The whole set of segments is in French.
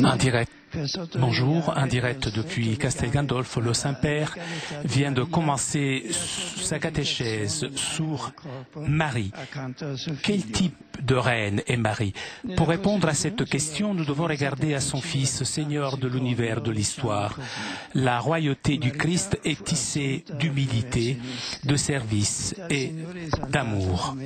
En direct, bonjour, en direct depuis Castel Gandolfo, le Saint-Père vient de commencer sa catéchèse sur Marie. Quel type de reine est Marie? Pour répondre à cette question, nous devons regarder à son Fils, Seigneur de l'univers, de l'histoire. La royauté du Christ est tissée d'humilité, de service et d'amour.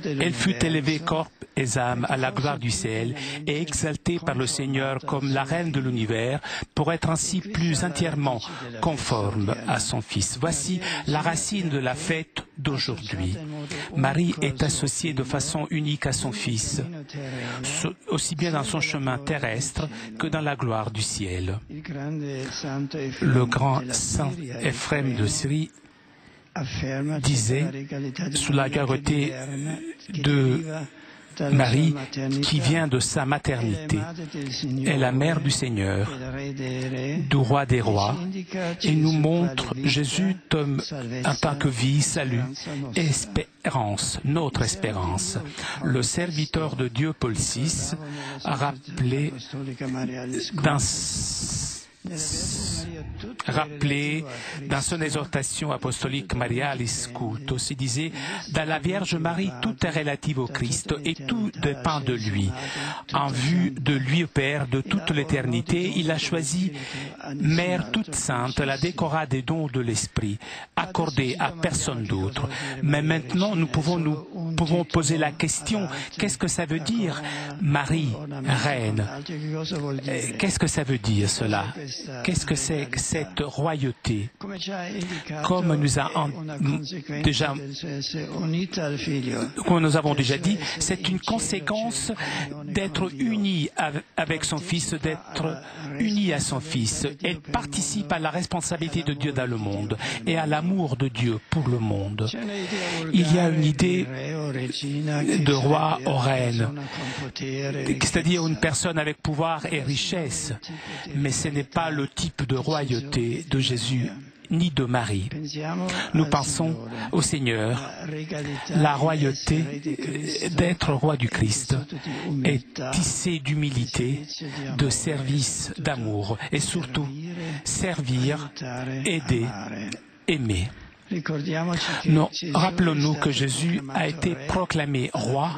Elle fut élevée corps et âme à la gloire du ciel et exaltée par le Seigneur comme la reine de l'univers pour être ainsi plus entièrement conforme à son Fils. Voici la racine de la fête d'aujourd'hui. Marie est associée de façon unique à son Fils, aussi bien dans son chemin terrestre que dans la gloire du ciel. Le grand saint Ephrem de Syrie disait sous la gravité de Marie qui vient de sa maternité est la mère du Seigneur, du roi des rois, et nous montre Jésus en tant que vie, salut, espérance, notre espérance. Le serviteur de Dieu, Paul VI, a rappelé dans son exhortation apostolique Marialis Cultus, il disait « Dans la Vierge Marie, tout est relatif au Christ et tout dépend de lui. En vue de lui, Père, de toute l'éternité, il a choisi Mère toute sainte, la décora des dons de l'Esprit, accordés à personne d'autre. Mais maintenant, nous pouvons poser la question, qu'est-ce que ça veut dire Marie, reine? Qu'est-ce que ça veut dire cela? Qu'est-ce que c'est que cette royauté? Comme nous avons déjà dit, c'est une conséquence d'être unie avec son Fils, d'être unie à son Fils. Elle participe à la responsabilité de Dieu dans le monde et à l'amour de Dieu pour le monde. Il y a une idée de roi ou reine, c'est-à-dire une personne avec pouvoir et richesse, mais ce n'est pas le type de royauté de Jésus ni de Marie. Nous pensons au Seigneur. La royauté d'être roi du Christ est tissée d'humilité, de service, d'amour et surtout servir, aider, aimer. Rappelons-nous que Jésus a été proclamé roi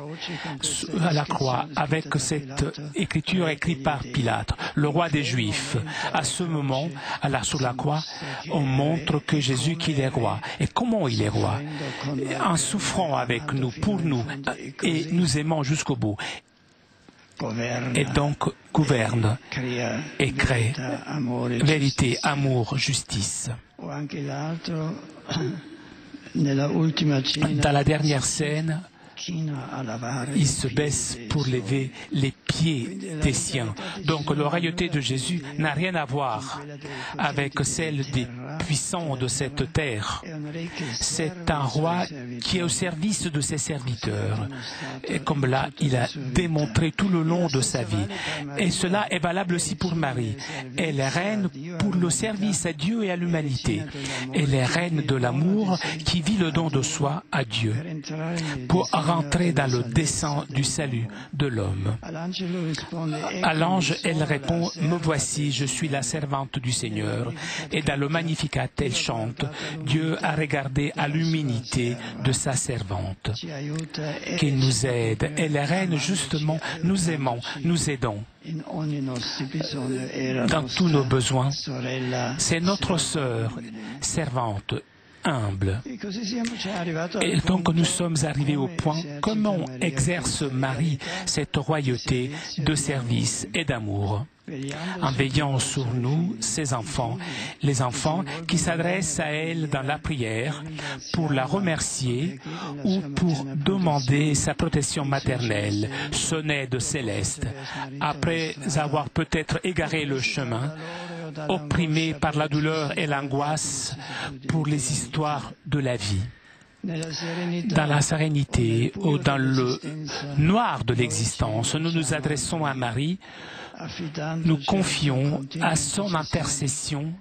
à la croix avec cette écriture écrite par Pilate, le roi des Juifs. À ce moment, sur la croix, on montre que Jésus qu'il est roi. Et comment il est roi? En souffrant avec nous, pour nous, et nous aimant jusqu'au bout. Et donc gouverne et crée vérité, amour, justice. Dans la dernière scène, il se baisse pour lever les pieds des siens. Donc la royauté de Jésus n'a rien à voir avec celle des puissants de cette terre. C'est un roi qui est au service de ses serviteurs. Et comme là, il a démontré tout le long de sa vie. Et cela est valable aussi pour Marie. Elle est reine pour le service à Dieu et à l'humanité. Elle est reine de l'amour qui vit le don de soi à Dieu. Pour rentrer dans le dessein du salut de l'homme. À l'ange, elle répond « Me voici, je suis la servante du Seigneur ». Et dans le Magnificat, elle chante « Dieu a regardé à l'humilité de sa servante ». Qu'il nous aide. Elle est reine, justement, nous aimons, nous aidons. Dans tous nos besoins, c'est notre sœur, servante, humble. Et donc nous sommes arrivés au point comment exerce Marie cette royauté de service et d'amour en veillant sur nous, ses enfants, les enfants qui s'adressent à elle dans la prière pour la remercier ou pour demander sa protection maternelle, son aide céleste, après avoir peut-être égaré le chemin, opprimés par la douleur et l'angoisse pour les histoires de la vie. Dans la sérénité ou dans le noir de l'existence, nous nous adressons à Marie, nous confions à son intercession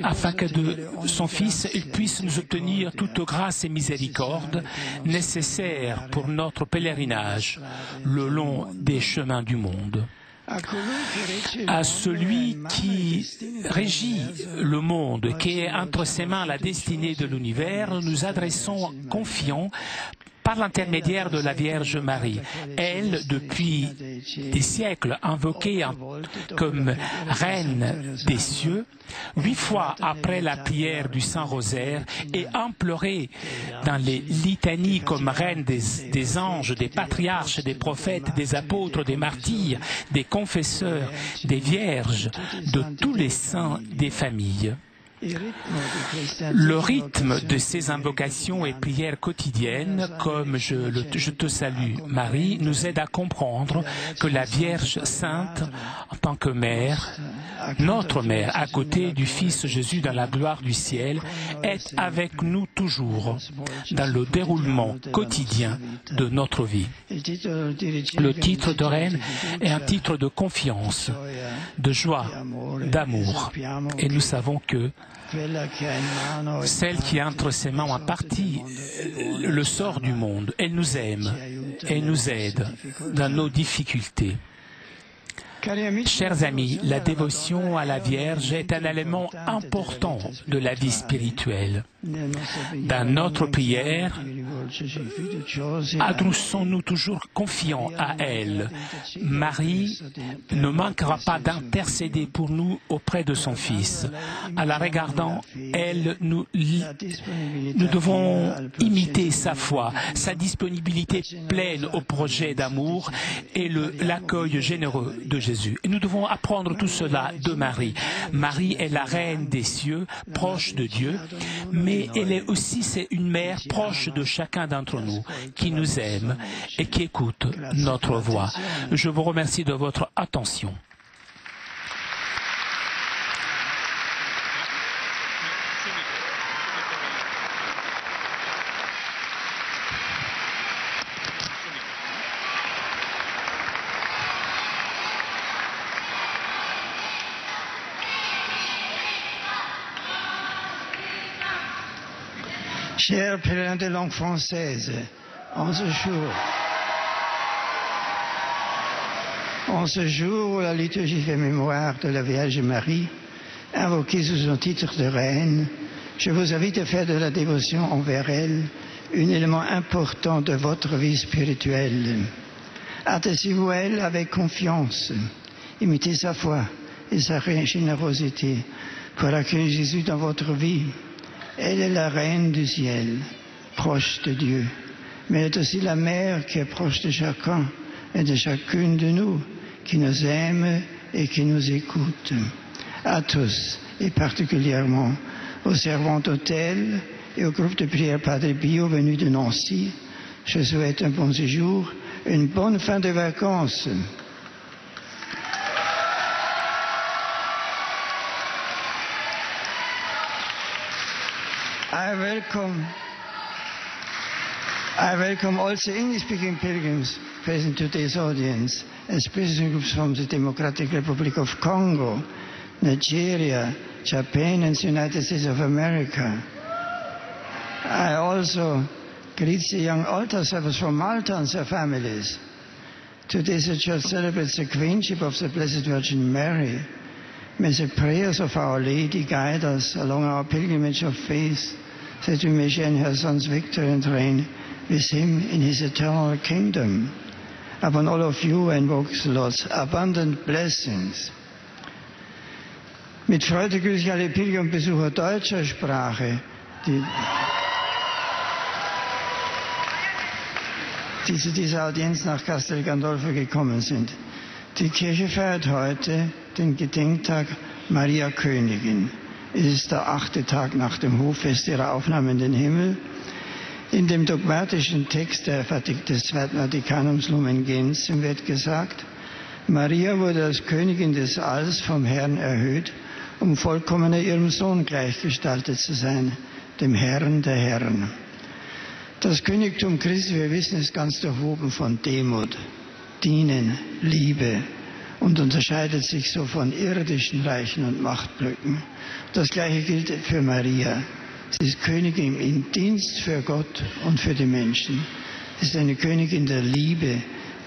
afin que de son Fils, il puisse nous obtenir toute grâce et miséricorde nécessaires pour notre pèlerinage le long des chemins du monde. à celui qui régit le monde, qui est entre ses mains la destinée de l'univers, nous nous adressons confiants par l'intermédiaire de la Vierge Marie. Elle, depuis des siècles, invoquée comme Reine des cieux, 8 fois après la prière du Saint-Rosaire, et implorée dans les litanies comme Reine des anges, des patriarches, des prophètes, des apôtres, des martyrs, des confesseurs, des vierges, de tous les saints des familles. Le rythme de ces invocations et prières quotidiennes, comme je te salue Marie, nous aide à comprendre que la Vierge Sainte, en tant que mère, notre mère, à côté du Fils Jésus dans la gloire du ciel, est avec nous toujours dans le déroulement quotidien de notre vie. Le titre de reine est un titre de confiance, de joie, d'amour. Et nous savons que celle qui entre ses mains en partie le sort du monde. Elle nous aime, elle nous aide dans nos difficultés. Chers amis, la dévotion à la Vierge est un élément important de la vie spirituelle. Dans notre prière, adressons-nous toujours confiants à elle. Marie ne manquera pas d'intercéder pour nous auprès de son Fils. En la regardant, elle, nous devons imiter sa foi, sa disponibilité pleine au projet d'amour et l'accueil généreux de Jésus. Et nous devons apprendre tout cela de Marie. Marie est la reine des cieux, proche de Dieu, mais elle est aussi une mère proche de chacun d'entre nous, qui nous aime et qui écoute notre voix. Je vous remercie de votre attention. Chers pèlerins de langue française, en ce jour où la liturgie fait mémoire de la Vierge Marie, invoquée sous son titre de reine, je vous invite à faire de la dévotion envers elle un élément important de votre vie spirituelle. Attachez-vous à elle avec confiance, imitez sa foi et sa générosité pour accueillir Jésus dans votre vie. Elle est la reine du ciel, proche de Dieu, mais elle est aussi la mère qui est proche de chacun et de chacune de nous, qui nous aime et qui nous écoute. À tous, et particulièrement aux servantes d'hôtel et au groupe de prière Padre Pio venu de Nancy, je souhaite un bon séjour, une bonne fin de vacances. I welcome also English-speaking pilgrims present to today's audience, especially groups from the Democratic Republic of Congo, Nigeria, Japan and the United States of America. I also greet the young altar servers from Malta and their families. Today the Church celebrates the Queenship of the Blessed Virgin Mary. May the prayers of Our Lady guide us along our pilgrimage of faith, that we may share in her Son's victory and reign with him in his eternal kingdom. Upon all of you invokes the Lord's abundant blessings. Mit Freude grüße ich alle Pilger und Besucher deutscher Sprache, die zu dieser Audienz nach Castel Gandolfo gekommen sind. Die Kirche feiert heute den Gedenktag Maria Königin. Es ist der 8. Tag nach dem Hoffest ihrer Aufnahme in den Himmel. In dem dogmatischen Text des Zweiten Vatikanums Lumen Gentium wird gesagt, Maria wurde als Königin des Alls vom Herrn erhöht, um vollkommener ihrem Sohn gleichgestaltet zu sein, dem Herrn der Herren. Das Königtum Christi, wir wissen, ist ganz durchwoben von Demut, Dienen, Liebe und unterscheidet sich so von irdischen Reichen und Machtblöcken. Das Gleiche gilt für Maria. Sie ist Königin im Dienst für Gott und für die Menschen. Sie ist eine Königin der Liebe,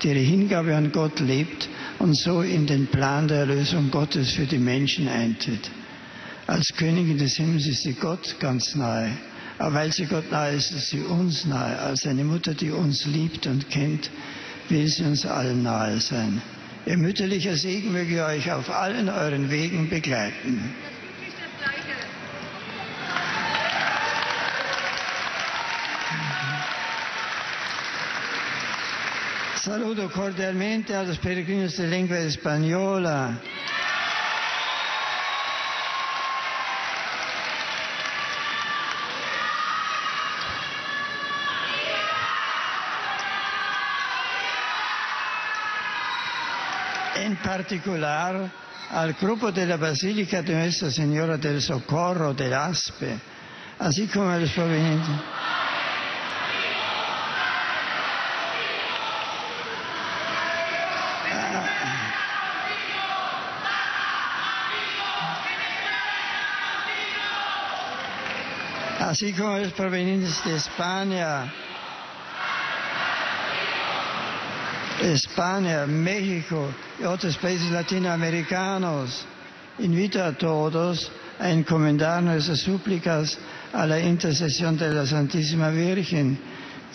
die ihre Hingabe an Gott lebt und so in den Plan der Erlösung Gottes für die Menschen eintritt. Als Königin des Himmels ist sie Gott ganz nahe. Aber weil sie Gott nahe ist, ist sie uns nahe. Als eine Mutter, die uns liebt und kennt, will sie uns allen nahe sein. Ihr mütterlicher Segen möge euch auf allen euren Wegen begleiten. Saluto cordialmente a los peregrinos de lengua española. En particular al grupo de la Basílica de Nuestra Señora del Socorro del Aspe, así como a los provenientes. Así como los provenientes de España, México y otros países latinoamericanos. Invito a todos a encomendar nuestras súplicas a la intercesión de la Santísima Virgen,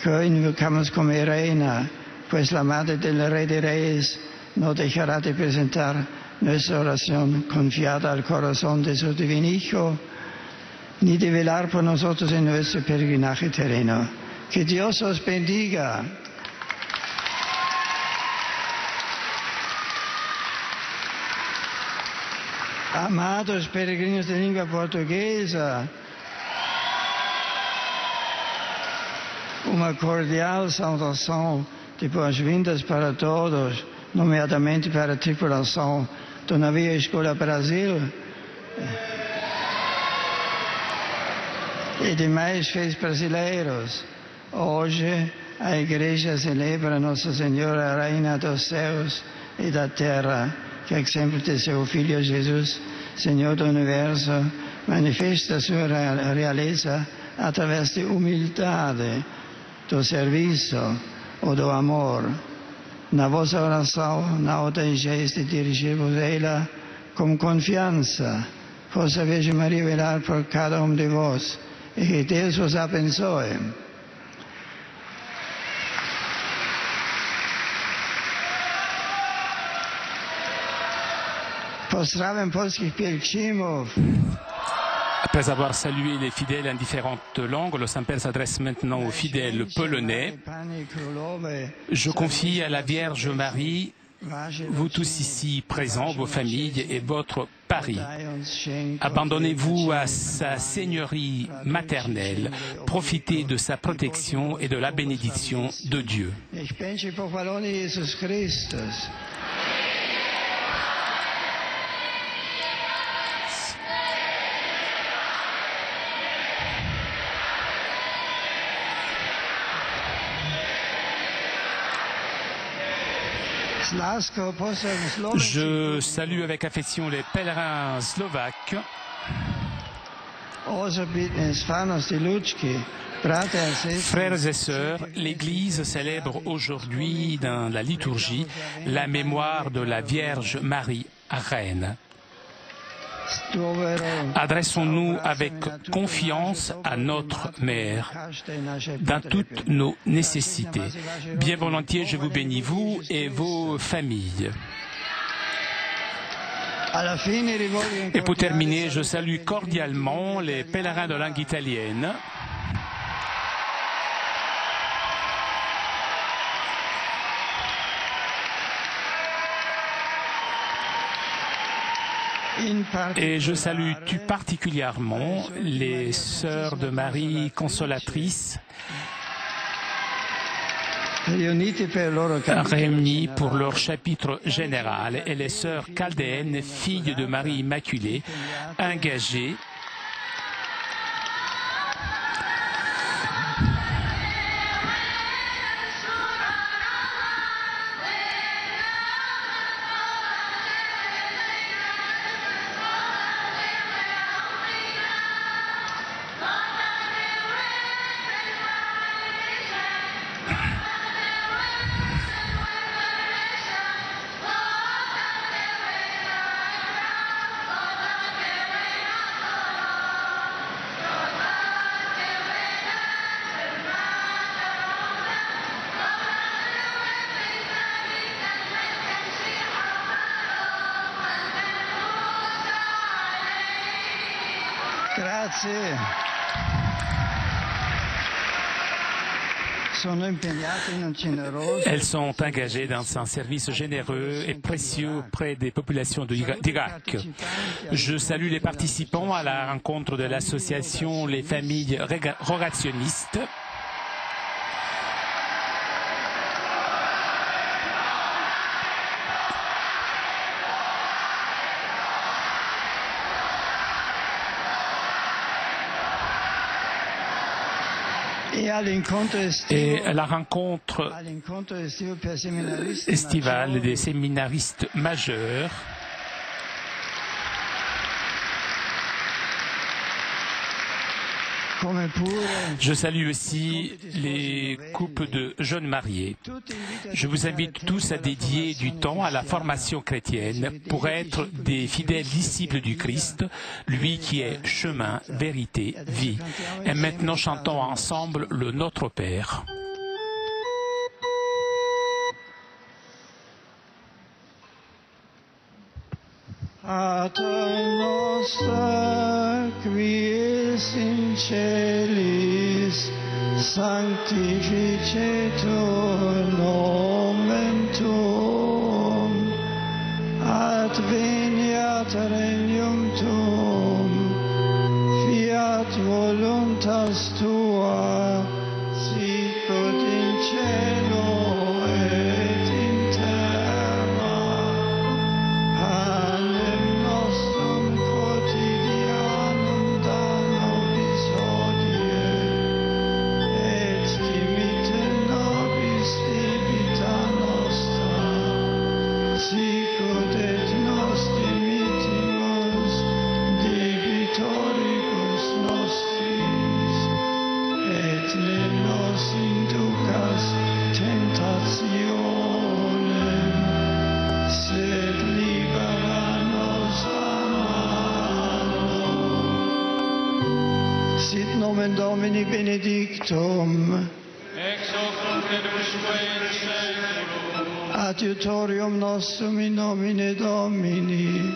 que hoy invocamos como reina, pues la Madre del Rey de Reyes no dejará de presentar nuestra oración confiada al corazón de su divino Hijo, ni de velar por nosotros en nuestro peregrinaje terreno. Que Dios os bendiga. Amados peregrinos de lengua portuguesa, uma cordial saudação de boas-vindas para todos, nomeadamente para a tripulação do navio Escola Brasil e demais fiéis brasileiros. Hoje a Igreja celebra Nossa Senhora, Rainha dos céus e da terra, que a exemplo de seu Filho Jesus, Senhor do Universo, manifesta sua realeza através de humildade, do serviço ou do amor. Na vossa oração, não deixeis de dirigir-vos a ela com confiança. Possa a Virgem Maria velar por cada um de vós e que Deus vos abençoe. Pozdrawiam polskich pielgrzymów. Après avoir salué les fidèles en différentes langues, le Saint-Père s'adresse maintenant aux fidèles polonais. Je confie à la Vierge Marie, vous tous ici présents, vos familles et votre Paris. Abandonnez-vous à sa seigneurie maternelle, profitez de sa protection et de la bénédiction de Dieu. Je salue avec affection les pèlerins slovaques. Frères et sœurs, l'Église célèbre aujourd'hui dans la liturgie la mémoire de la Vierge Marie, Reine. Adressons-nous avec confiance à notre Mère dans toutes nos nécessités. Bien volontiers, je vous bénis, vous et vos familles. Et pour terminer, je salue cordialement les pèlerins de langue italienne. Et je salue tout particulièrement les sœurs de Marie consolatrice réunies pour leur chapitre général et les sœurs chaldéennes, filles de Marie Immaculée, engagées Grazie. Elles sont engagées dans un service généreux et précieux auprès des populations d'Irak. Je salue les participants à la rencontre de l'association Les Familles Rogationnistes. Et à la rencontre estivale des séminaristes majeurs. Je salue aussi les couples de jeunes mariés. Je vous invite tous à dédier du temps à la formation chrétienne pour être des fidèles disciples du Christ, lui qui est chemin, vérité, vie. Et maintenant chantons ensemble le Notre Père. Pater noster, qui es in celis, sanctificetur nomen tuum, adveniat regnum tuum, fiat voluntas tua, sicut in cielo et in terra. Panem nostrum quotidianum da nobis hodie, et dimitte nobis debita nostra, sicut et nos dimittimus debitoribus nostris, et ne nos inducas tentationem, sed libera nos a malo. Sit nomen Domini benedictum, ex hoc nunc et usque in saeculum, adiutorium nostrum in nomine Domini,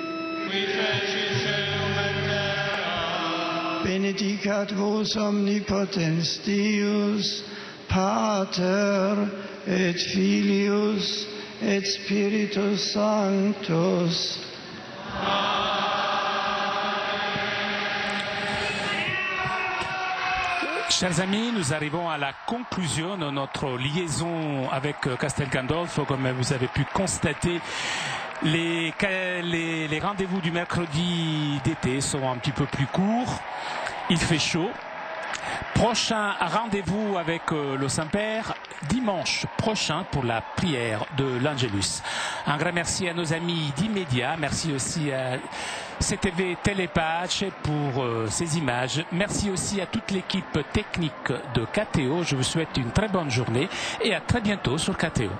qui feci caelum et terra, benedicat vos omnipotens Deus, Pater et Filius et Spiritus Sanctus. Chers amis, nous arrivons à la conclusion de notre liaison avec Castel Gandolfo. Comme vous avez pu constater, les rendez-vous du mercredi d'été sont un petit peu plus courts. Il fait chaud. Prochain rendez-vous avec le Saint-Père dimanche prochain pour la prière de l'Angelus. Un grand merci à nos amis d'Immédiat. Merci aussi à CTV Telepace pour ces images. Merci aussi à toute l'équipe technique de KTO. Je vous souhaite une très bonne journée et à très bientôt sur KTO.